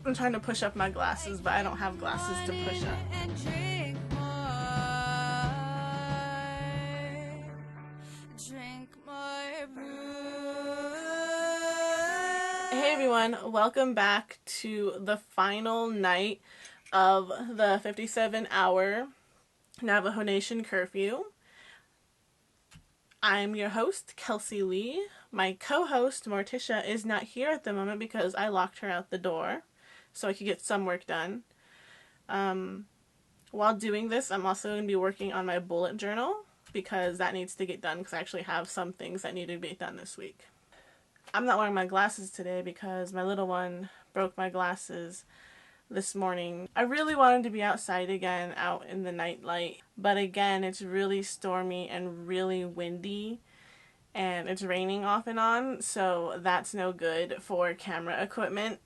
I'm trying to push up my glasses, but I don't have glasses to push up. Hey everyone, welcome back to the final night of the 57-hour Navajo Nation curfew. I'm your host, Kelsey Lee. My co-host, Morticia, is not here at the moment because I locked her out the door so I could get some work done. While doing this, I'm also going to be working on my bullet journal because that needs to get done because I actually have some things that need to be done this week. I'm not wearing my glasses today because my little one broke my glasses this morning. I really wanted to be outside again, out in the night light, but again, it's really stormy and really windy, and it's raining off and on, so that's no good for camera equipment.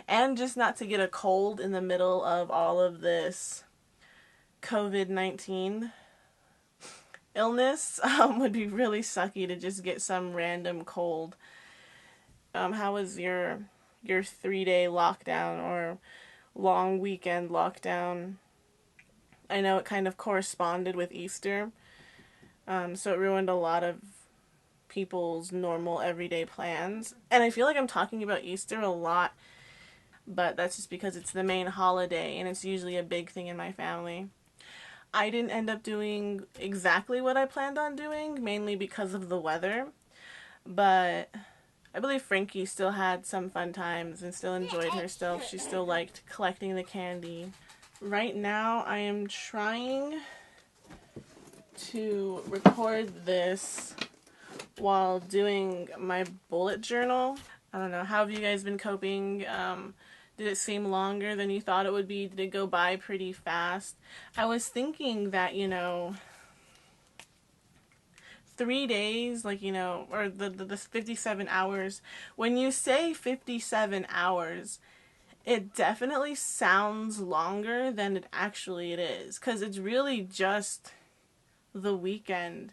And just not to get a cold in the middle of all of this COVID-19 illness would be really sucky to just get some random cold. How was your 3-day lockdown or long weekend lockdown? I know it kind of corresponded with Easter, so it ruined a lot of people's normal everyday plans. And I feel like I'm talking about Easter a lot, but that's just because it's the main holiday and it's usually a big thing in my family. I didn't end up doing exactly what I planned on doing, mainly because of the weather, but I believe Frankie still had some fun times and still enjoyed herself. She still liked collecting the candy. Right now, I am trying to record this while doing my bullet journal. I don't know, how have you guys been coping? Did it seem longer than you thought it would be? Did it go by pretty fast? I was thinking that, 3 days, or the 57 hours. When you say 57 hours, it definitely sounds longer than it actually is, because it's really just the weekend.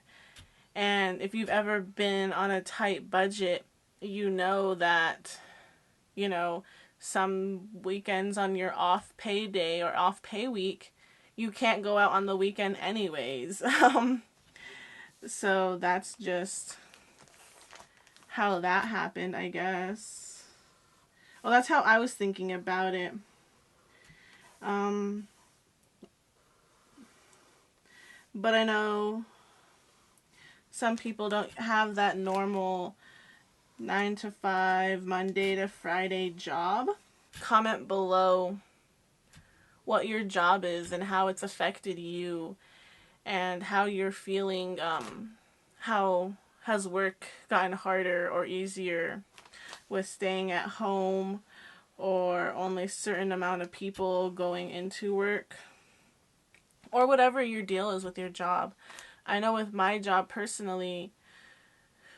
And if you've ever been on a tight budget, you know that, some weekends on your off pay day or off pay week, you can't go out on the weekend anyways. So that's just how that happened, I guess. Well, that's how I was thinking about it. But I know some people don't have that normal 9 to 5, Monday to Friday job. Comment below what your job is and how it's affected you and how you're feeling. How has work gotten harder or easier with staying at home or only a certain amount of people going into work, or whatever your deal is with your job. I know with my job personally,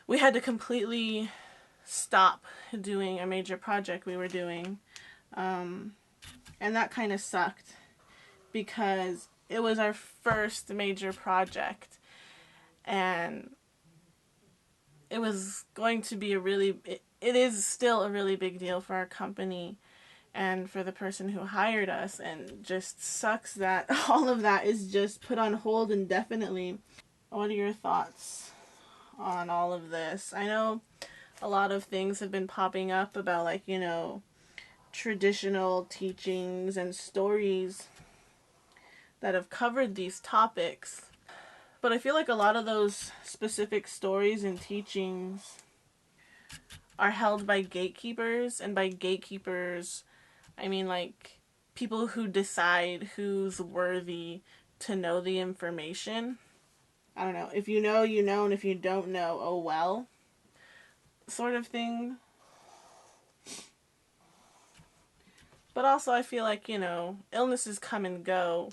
we had to completely stop doing a major project we were doing, and that kind of sucked because it was our first major project, and it was going to be it is still a really big deal for our company and for the person who hired us, and just sucks that all of that is just put on hold indefinitely. What are your thoughts on all of this? I know a lot of things have been popping up about, traditional teachings and stories that have covered these topics. But I feel like a lot of those specific stories and teachings are held by gatekeepers, and by gatekeepers, I mean people who decide who's worthy to know the information. I don't know, if you know, you know, and if you don't know, oh well, sort of thing. But also I feel like, illnesses come and go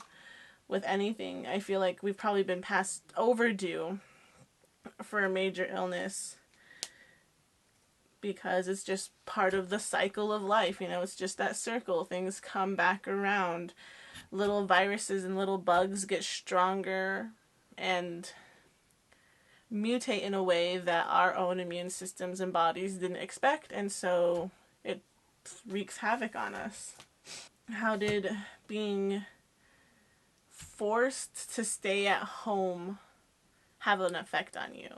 with anything. I feel like we've probably been past overdue for a major illness because it's just part of the cycle of life. It's just that circle. Things come back around. Little viruses and little bugs get stronger, and mutate in a way that our own immune systems and bodies didn't expect, and so it wreaks havoc on us. How did being forced to stay at home have an effect on you?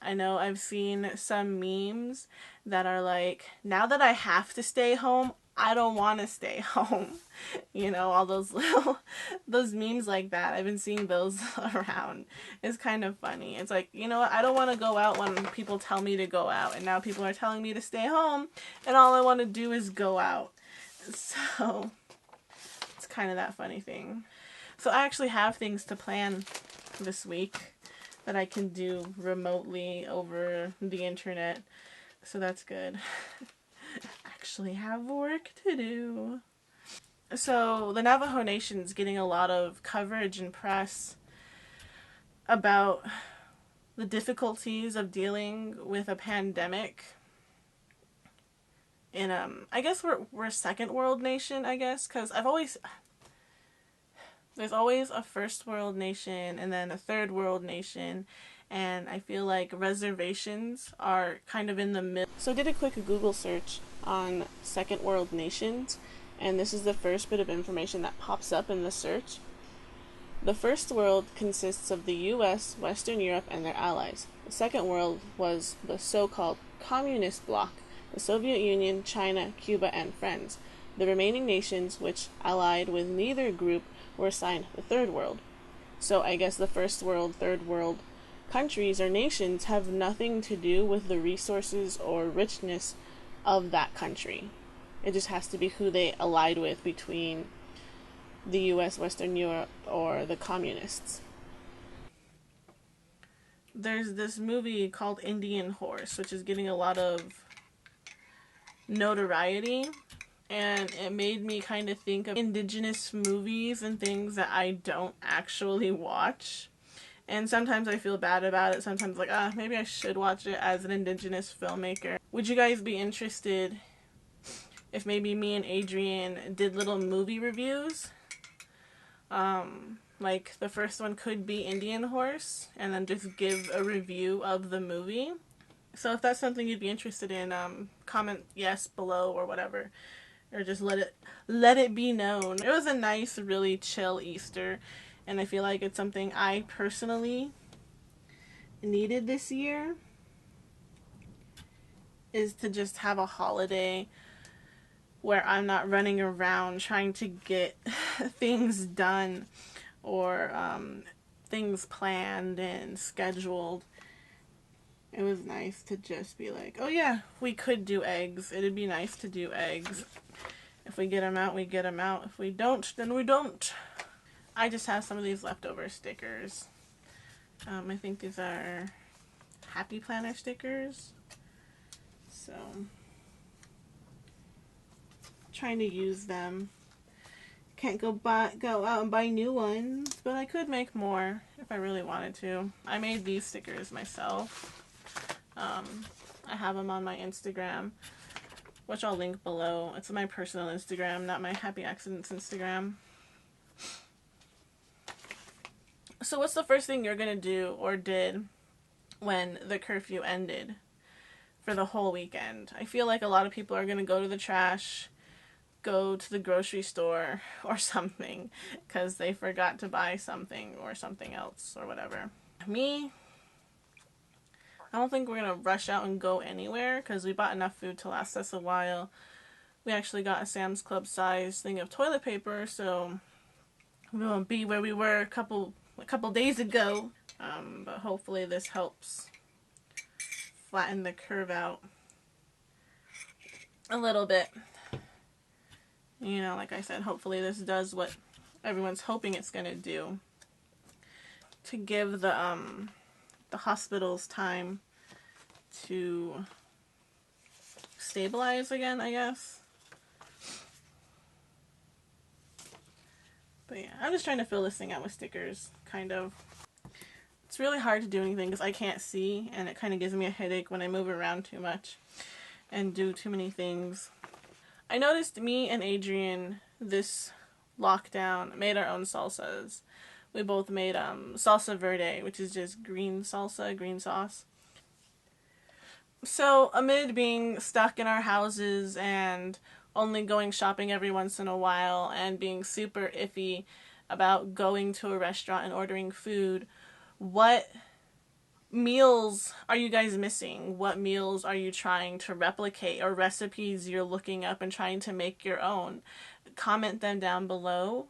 I know I've seen some memes that are like, now that I have to stay home, I don't want to stay home. You know, all those little, those memes like that. I've been seeing those around. It's kind of funny. It's like, you know what, I don't want to go out when people tell me to go out. And now people are telling me to stay home. And all I want to do is go out. So, it's kind of that funny thing. So I actually have things to plan this week that I can do remotely over the internet. So that's good. Actually have work to do. So the Navajo Nation is getting a lot of coverage and press about the difficulties of dealing with a pandemic. And I guess we're a second world nation, I guess, because there's always a first world nation and then a third world nation, and I feel like reservations are kind of in the middle. So I did a quick Google search on second world nations, and this is the first bit of information that pops up in the search. The first world consists of the US, Western Europe, and their allies. The second world was the so-called communist bloc, the Soviet Union, China, Cuba, and friends. The remaining nations, which allied with neither group, were assigned the third world. So I guess the first world, third world countries or nations have nothing to do with the resources or richness of that country. It just has to be who they allied with between the US, Western Europe, or the communists. There's this movie called Indian Horse, which is getting a lot of notoriety. And it made me kind of think of indigenous movies and things that I don't actually watch. And sometimes I feel bad about it. Sometimes like, maybe I should watch it as an indigenous filmmaker. Would you guys be interested if maybe me and Adrian did little movie reviews? Like the first one could be Indian Horse, and then just give a review of the movie. So if that's something you'd be interested in, comment yes below or whatever. Or just let it be known. It was a nice, really chill Easter, and I feel like it's something I personally needed this year, is to just have a holiday where I'm not running around trying to get things done or things planned and scheduled. It was nice to just be like, oh yeah, we could do eggs. It'd be nice to do eggs. If we get them out, we get them out. If we don't, then we don't. I just have some of these leftover stickers. I think these are Happy Planner stickers. So, trying to use them. Can't go out and buy new ones, but I could make more if I really wanted to. I made these stickers myself. I have them on my Instagram, which I'll link below. It's my personal Instagram, not my Happy Accidents Instagram. So what's the first thing you're going to do or did when the curfew ended for the whole weekend? I feel like a lot of people are going to go to the trash, go to the grocery store or something because they forgot to buy something or something else or whatever. Me, I don't think we're going to rush out and go anywhere because we bought enough food to last us a while. We actually got a Sam's Club size thing of toilet paper, so we won't be where we were a couple days ago. But hopefully this helps flatten the curve out a little bit. You know, like I said, hopefully this does what everyone's hoping it's going to do. To give the hospitals time to stabilize again, I guess. But yeah, I'm just trying to fill this thing out with stickers, kind of. It's really hard to do anything because I can't see, and it kind of gives me a headache when I move around too much and do too many things. I noticed me and Adrian this lockdown made our own salsas. We both made salsa verde, which is just green salsa, green sauce. So, amid being stuck in our houses and only going shopping every once in a while and being super iffy about going to a restaurant and ordering food, what meals are you guys missing? What meals are you trying to replicate, or recipes you're looking up and trying to make your own? Comment them down below.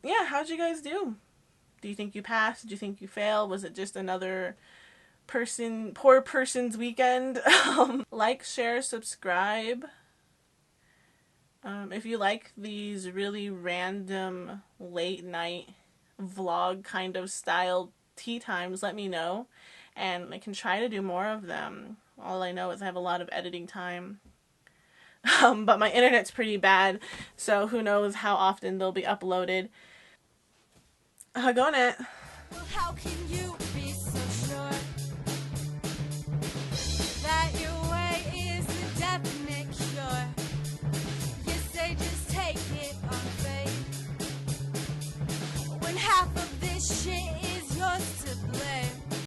Yeah, how'd you guys do? Do you think you passed? Do you think you failed? Was it just another poor person's weekend? Like, share, subscribe. If you like these really random late night vlog kind of style tea times, let me know, and I can try to do more of them. All I know is I have a lot of editing time. But my internet's pretty bad, so who knows how often they'll be uploaded. Go net. Well, how can you be so sure that your way is the definite cure? You say just take it on faith when half of this shit